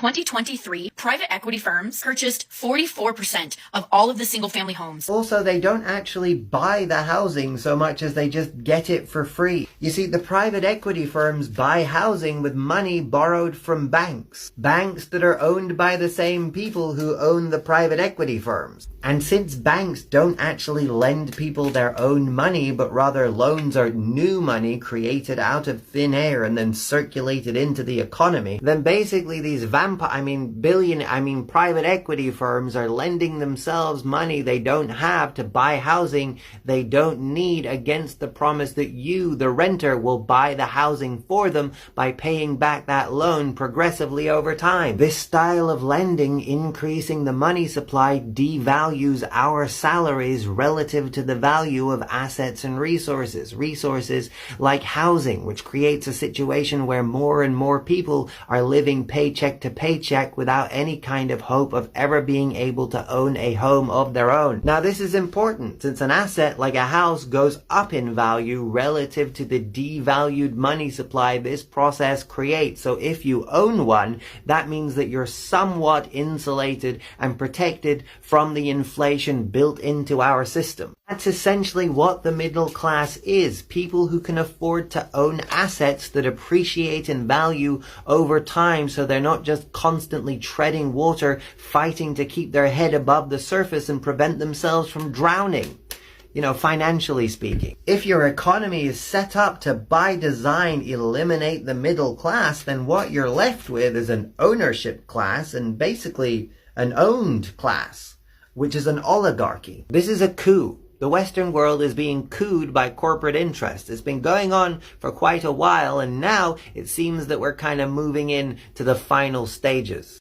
2023, private equity firms purchased 44% of all of the single-family homes. Also, they don't actually buy the housing so much as they just get it for free. You see, the private equity firms buy housing with money borrowed from banks. Banks that are owned by the same people who own the private equity firms. And since banks don't actually lend people their own money, but rather loans are new money created out of thin air and then circulated into the economy, then basically these private equity firms are lending themselves money they don't have to buy housing they don't need against the promise that you, the renter, will buy the housing for them by paying back that loan progressively over time. This style of lending, increasing the money supply, devalues our salaries relative to the value of assets and resources. Resources like housing, which creates a situation where more and more people are living paycheck to paycheck without any kind of hope of ever being able to own a home of their own. Now, this is important since an asset like a house goes up in value relative to the devalued money supply this process creates. So if you own one, that means that you're somewhat insulated and protected from the inflation built into our system. That's essentially what the middle class is. People who can afford to own assets that appreciate in value over time, so they're not just constantly treading water, fighting to keep their head above the surface and prevent themselves from drowning. Financially speaking. If your economy is set up to, by design, eliminate the middle class, then what you're left with is an ownership class and basically an owned class, which is an oligarchy. This is a coup. The Western world is being cooed by corporate interests. It's been going on for quite a while, and now it seems that we're kind of moving in to the final stages.